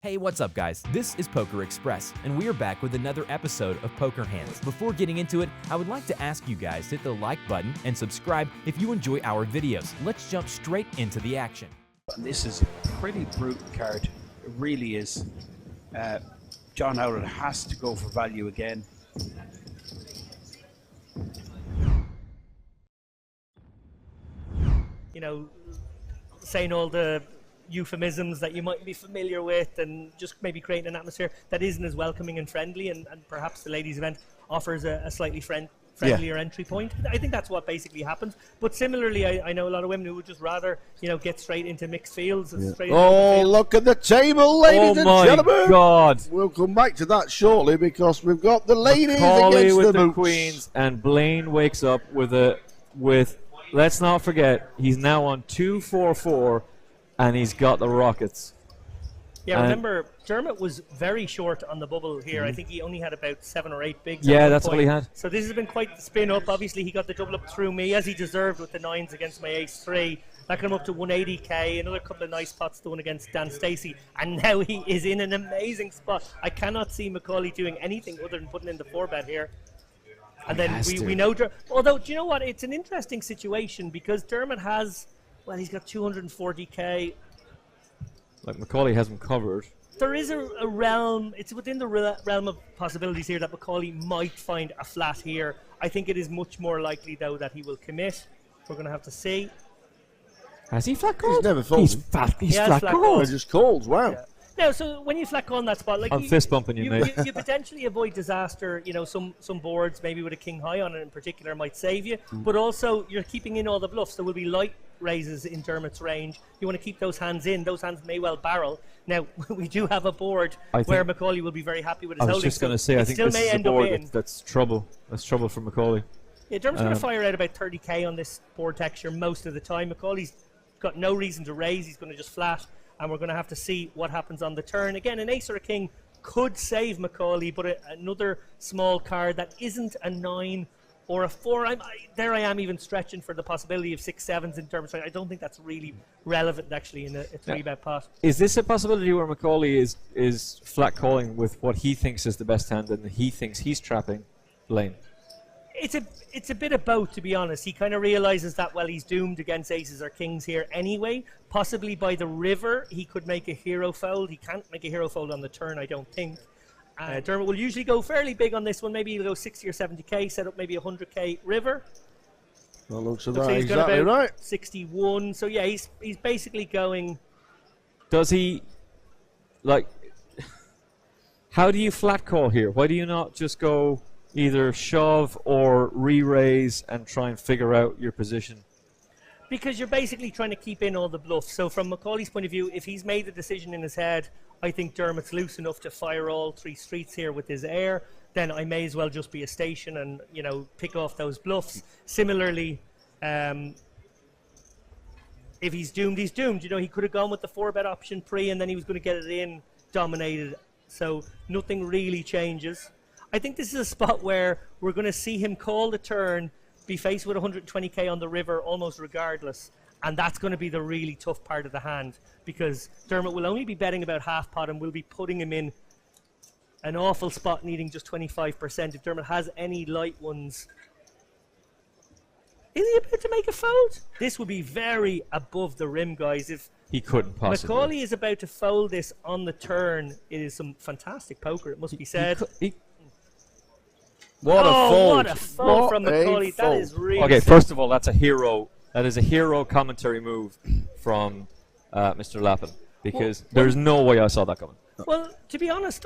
Hey, what's up guys? This is Poker Express, and we are back with another episode of Poker Hands. Before getting into it, I would like to ask you guys to hit the like button and subscribe if you enjoy our videos. Let's jump straight into the action. This is a pretty brutal card. It really is. John Howard has to go for value again. You know, saying all the euphemisms that you might be familiar with and just maybe creating an atmosphere that isn't as welcoming and friendly, and perhaps the ladies event offers a slightly friendlier entry point. I think that's what basically happens. But similarly, I know a lot of women who would just rather, you know, get straight into mixed fields. And straight Oh, look at the table, ladies and gentlemen. Oh my God. We'll come back to that shortly because we've got the ladies McCauley against with the the mooks. queens, and Blaine wakes up with let's not forget, he's now on 2-4-4, and he's got the rockets. Yeah, remember, Dermot was very short on the bubble here. I think he only had about 7 or 8 bigs. Yeah, that's what he had. So this has been quite the spin up. Obviously, he got the double up through me, as he deserved with the 9s against my ace-3. That got him up to 180k. Another couple of nice pots to win against Dan Stacey. And now he is in an amazing spot. I cannot see McCauley doing anything other than putting in the 4-bet here. And then we know... Although, do you know what? It's an interesting situation because Dermot has... Well, he's got 240k. Like, McCauley has him covered. There is a realm, it's within the realm of possibilities here that McCauley might find a flat here. I think it is much more likely, though, that he will commit. We're going to have to see. Has he flat called? He's never folded. He's flat called. He just called, wow. Yeah. No, so when you flat call in that spot, like I'm fist bumping you, mate. You potentially avoid disaster. You know, some boards, maybe with a king high on it in particular, might save you. But also, you're keeping in all the bluffs. There will be light raises in Dermot's range. You want to keep those hands in. Those hands may well barrel. Now, we do have a board where McCauley will be very happy with his holding. I was just going to say, I think this is a board that's trouble. That's trouble for McCauley. Yeah, Dermot's going to fire out about 30k on this board texture most of the time. McCauley's got no reason to raise. He's going to just flat. And we're going to have to see what happens on the turn. Again, an ace or a king could save McCauley, but another small card that isn't a 9 or a 4. There I am even stretching for the possibility of 6-7s in terms of... I don't think that's really relevant, actually, in a 3-bet pot. Is this a possibility where McCauley is flat calling with what he thinks is the best hand and he thinks he's trapping Blaine? It's a bit of both, to be honest. He kind of realizes that, well, he's doomed against aces or kings here anyway. Possibly by the river, he could make a hero fold. He can't make a hero fold on the turn, I don't think. Dermot will usually go fairly big on this one. Maybe he'll go 60 or 70k, set up maybe 100k river. Well, looks like he's got exactly about right. 61. So yeah, he's basically going... Does he, like, how do you flat call here? Why do you not just go either shove or re-raise and try and figure out your position? Because you're basically trying to keep in all the bluffs. So from McCauley's point of view, if he's made the decision in his head, I think Dermot's loose enough to fire all 3 streets here with his air, then I may as well just be a station and, you know, pick off those bluffs. Similarly, if he's doomed, he's doomed. You know, he could have gone with the 4-bet option pre and then he was going to get it in dominated. So nothing really changes. I think this is a spot where we're going to see him call the turn, be faced with 120k on the river almost regardless, and that's going to be the really tough part of the hand because Dermot will only be betting about half pot and will be putting him in an awful spot needing just 25%. If Dermot has any light ones, is he about to make a fold? This would be very above the rim, guys. If he couldn't possibly. McCauley is about to fold this on the turn, it is some fantastic poker, it must be said. What a fold. What a fold from McCauley. That is really okay, sick. first of all, that's a hero. That is a hero commentary move from Mr. Lappin because there's no way I saw that coming. Well, to be honest,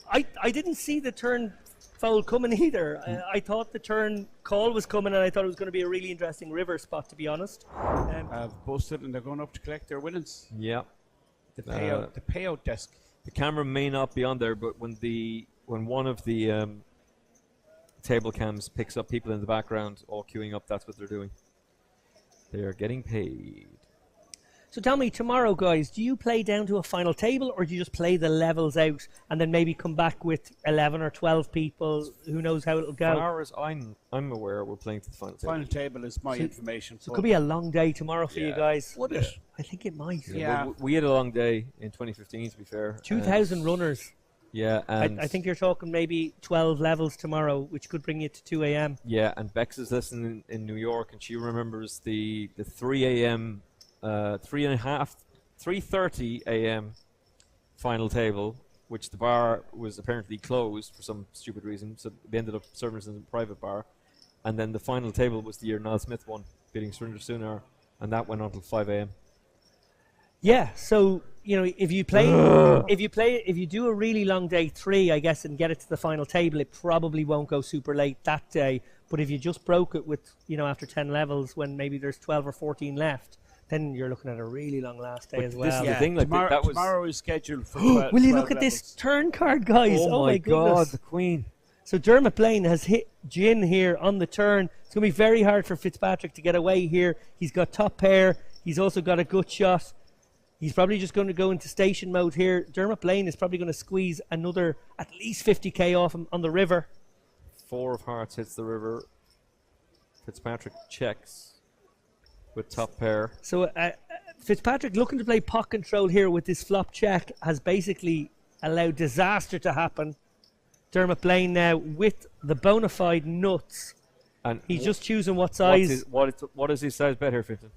I didn't see the turn fold coming either. I thought the turn call was coming and I thought it was going to be a really interesting river spot, to be honest. I've posted and they're going up to collect their winnings. Yeah. The payout desk. The camera may not be on there, but when one of the table cams picks up people in the background all queuing up, that's what they're doing. They are getting paid. So tell me, tomorrow, guys, do you play down to a final table or do you just play the levels out and then maybe come back with 11 or 12 people? Who knows how it'll go? As far as I'm aware, we're playing to the final table. Final table is my information. So it could be a long day tomorrow for you guys. Would it? I think it might. Yeah. Well, we had a long day in 2015, to be fair. 2,000 runners. Yeah, and I think you're talking maybe 12 levels tomorrow, which could bring you to 2 a.m. Yeah, and Bex is listening in New York, and she remembers the 3 a.m., 3:30 a.m. final table, which the bar was apparently closed for some stupid reason, so they ended up serving us in a private bar. And then the final table was the year Niall Smith won, beating Surinder Sunar, and that went on until 5 a.m. Yeah, so if you do a really long day 3, I guess, and get it to the final table, it probably won't go super late that day. But if you just broke it with after 10 levels, when maybe there's 12 or 14 left, then you're looking at a really long last day as well. This is the thing, like tomorrow is scheduled for 12. Will you look at this turn card, guys? Oh my God, goodness. the Queen. So Dermot Blaine has hit Gin here on the turn. It's going to be very hard for Fitzpatrick to get away here. He's got top pair. He's also got a gut shot. He's probably just going to go into station mode here. Dermot Blaine is probably going to squeeze another at least 50k off him on the river. 4 of hearts hits the river. Fitzpatrick checks with top pair. So Fitzpatrick, looking to play pot control here with this flop check, has basically allowed disaster to happen. Dermot Blaine now with the bona fide nuts. And he's just choosing what size. What is his size bet here, 15?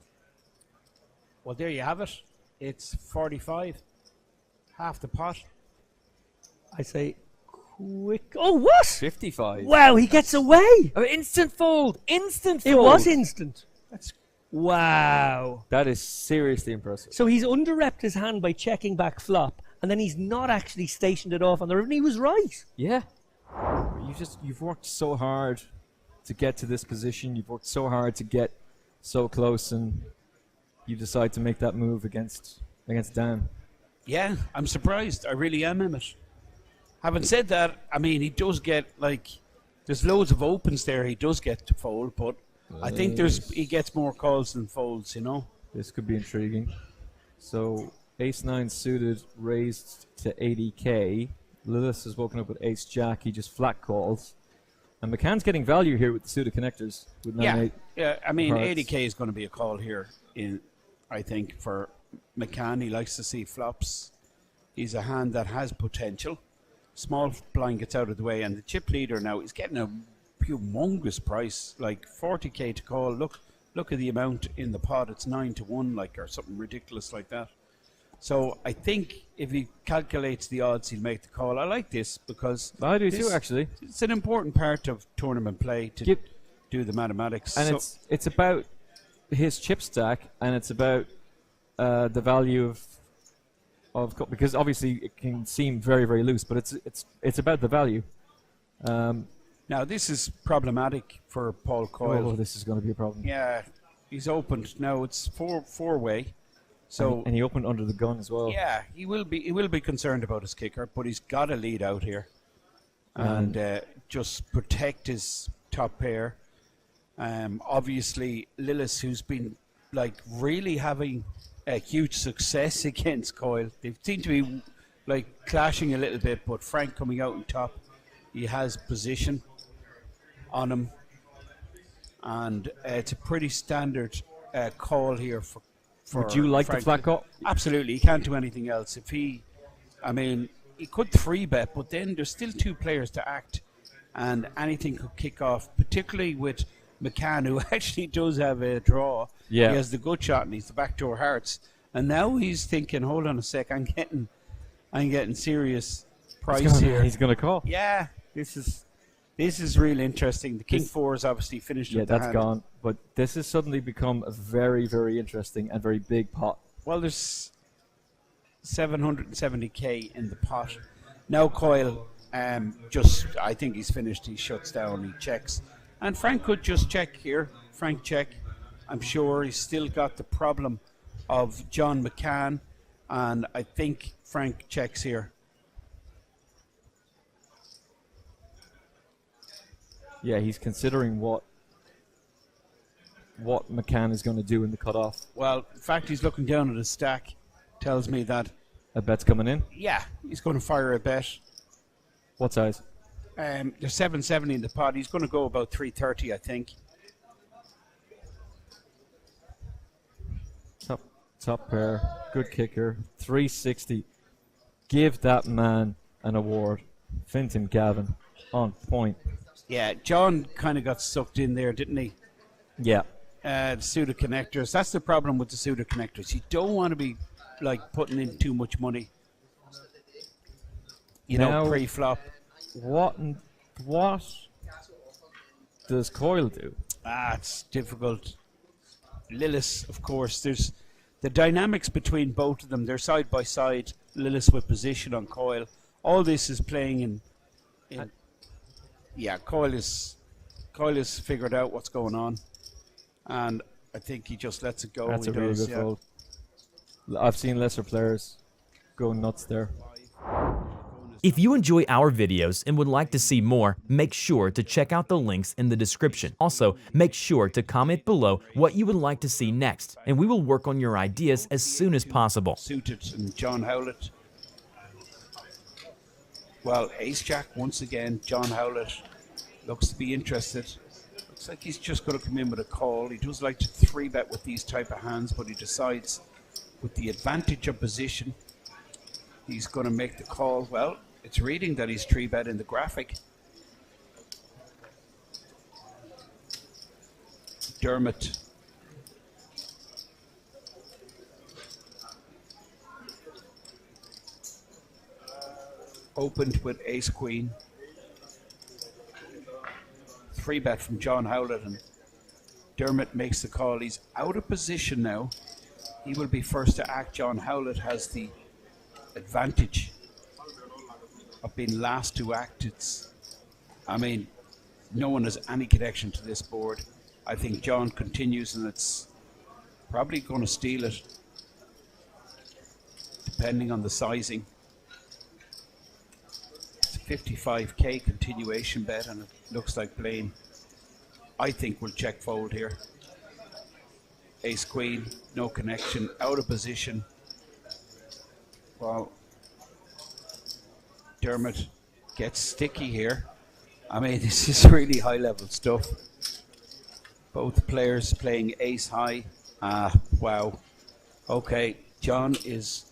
Well, there you have it. It's 45. Half the pot. I say quick. Oh, what? 55. Wow, he gets away. Instant fold. Instant fold. It was instant. That's wow. That is seriously impressive. So he's under-repped his hand by checking back flop, and then he's not actually stationed it off on the river, and he was right. Yeah. You've worked so hard to get to this position. You've worked so hard to get so close, and you decide to make that move against Dan. Yeah, I'm surprised. I really am, Emmett. Having said that, I mean, he does get, there's loads of opens there he does get to fold, but I think he gets more calls than folds, This could be intriguing. So ace-9 suited raised to 80k. Lillis has woken up with ace-jack. He just flat calls. And McCann's getting value here with the suited connectors. With 9-8 yeah. I mean, hearts. 80k is going to be a call here, I think, for McCann. He likes to see flops. He's a hand that has potential. Small blind gets out of the way, and the chip leader now is getting a humongous price, like 40k to call. Look at the amount in the pot. It's 9-1, or something ridiculous like that. So I think if he calculates the odds, he'll make the call. I like this because I do too, actually. It's an important part of tournament play to do the mathematics. And it's about his chip stack, and it's about the value of because obviously it can seem very, very loose, but it's about the value. Now this is problematic for Paul Coyle. Oh, this is going to be a problem. Yeah, he's opened now. It's four-way. So and he opened under the gun as well. Yeah, he will be concerned about his kicker, but he's got a lead out here, and just protect his top pair. Obviously, Lillis, who's been really having a huge success against Coyle. They seem to be clashing a little bit, but Frank coming out on top. He has position on him, and it's a pretty standard call here for. Would you like Frank. the flat call? Absolutely, he can't do anything else. He could 3-bet, but then there's still 2 players to act, and anything could kick off, particularly with McCann, who actually does have a draw. Yeah. He has the good shot, and he's the backdoor hearts. And now he's thinking, hold on a sec, I'm getting serious price here. He's going to call. Yeah, this is really interesting. The King 4 is obviously finished with the that's hand. gone. But this has suddenly become a very, very interesting and very big pot. Well, there's 770k in the pot. Now Coyle, I think he's finished. He shuts down, he checks. And Frank could just check here. Frank check. I'm sure he's still got the problem of John McCann. And I think Frank checks here. Yeah, he's considering what McCann is going to do in the cutoff. Well, the fact he's looking down at his stack tells me that... A bet's coming in? Yeah, he's going to fire a bet. What size? There's 770 in the pot. He's going to go about 330, I think. top pair, good kicker, 360. Give that man an award. Fintan Gavin, on point. Yeah, John kind of got sucked in there, didn't he? Yeah. The pseudo connectors. That's the problem with the pseudo connectors. You don't want to be like putting in too much money. You know, pre-flop. What does Coyle do? It's difficult. Lillis, of course. There's the dynamics between both of them. They're side by side. Lillis with position on Coyle. All this is playing in. Yeah, Coyle is figured out what's going on, and I think he just lets it go. That's a really good fold. I've seen lesser players go nuts there. If you enjoy our videos and would like to see more, make sure to check out the links in the description. Also, make sure to comment below what you would like to see next, and we will work on your ideas as soon as possible. Suited and John Howlett. Well, Ace-Jack once again. John Howlett looks to be interested. Looks like he's just going to come in with a call. He does like to 3-bet with these type of hands, but he decides with the advantage of position, he's going to make the call. Well, it's reading that he's 3-bet in the graphic. Dermot. Opened with ace-queen. 3-bet from John Howlett, and Dermot makes the call. He's out of position now. He will be first to act. John Howlett has the advantage of being last to act. I mean, no one has any connection to this board. I think John continues, and it's probably going to steal it, depending on the sizing. 55k continuation bet, and it looks like Blaine, I think, will check fold here. Ace queen, no connection, out of position. Well, Dermot gets sticky here. I mean, this is really high level stuff. Both players playing ace high. Wow. Okay, John is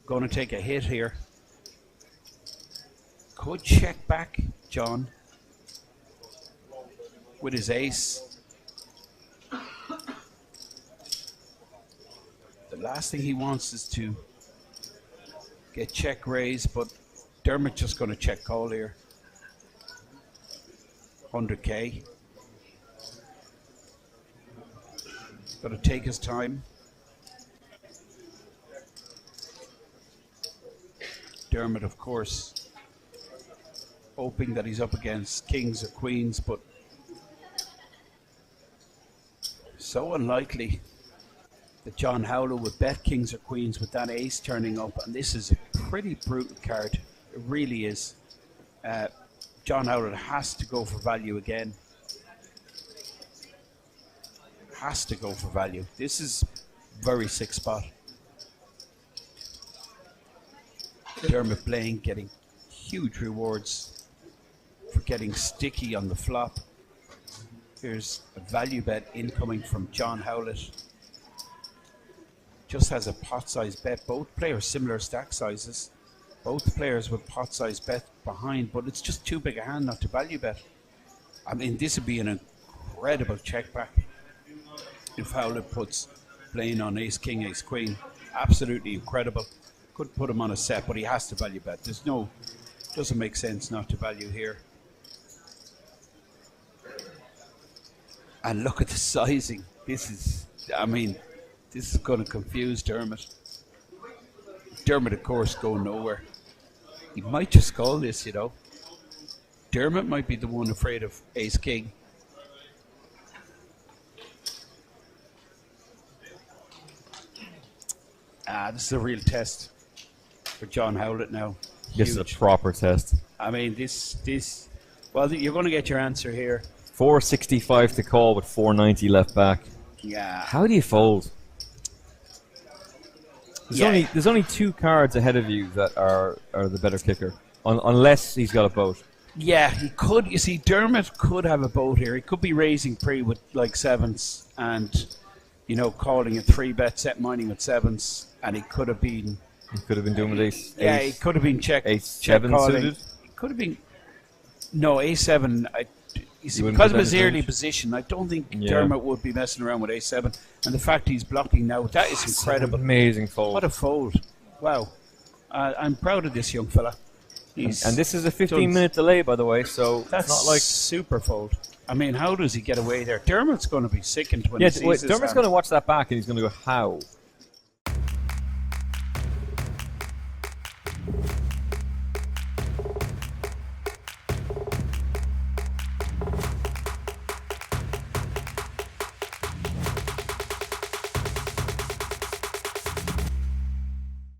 going to take a hit here. Could check back, John, with his ace. The last thing he wants is to get check raised, but Dermot just going to check call here. 100k. Got to take his time. Dermot, of course, hoping that he's up against kings or queens, but so unlikely that John Howlett would bet kings or queens with that ace turning up, and this is a pretty brutal card. It really is. John Howlett has to go for value again. Has to go for value. This is very sick spot. Dermot Blaine getting huge rewards for getting sticky on the flop. Here's a value bet incoming from John Howlett. Just has a pot size bet. Both players similar stack sizes. Both players with pot size bet behind, but it's just too big a hand not to value bet. I mean, this would be an incredible check back if Howlett puts Blaine on ace king, ace queen. Absolutely incredible. Could put him on a set, but he has to value bet. Doesn't make sense not to value here. And look at the sizing. This is going to confuse Dermot. Dermot, of course, going nowhere. He might just call this, you know. Dermot might be the one afraid of ace king. This is a real test for John Howlett now. This is a proper test. I mean, well, you're going to get your answer here. 465 to call with 490 left back. Yeah. How do you fold? There's only two cards ahead of you that are the better kicker, unless he's got a boat. Yeah, he could. You see, Dermot could have a boat here. He could be raising pre with like sevens, and calling a 3-bet, set mining with 7s, and he could have been. He could have been doing with ace. Yeah, he could have been check. Ace check 7 calling. suited. It could have been. No, A7. Because of his early position, I don't think Dermot would be messing around with A7. And the fact he's blocking now, that is incredible. Amazing fold. What a fold. Wow. I'm proud of this young fella. And this is a 15-minute delay, by the way, so that's it's not like super fold. I mean, how does he get away there? Dermot's going to be sickened when he sees this Dermot's going to watch that back and he's going to go, how?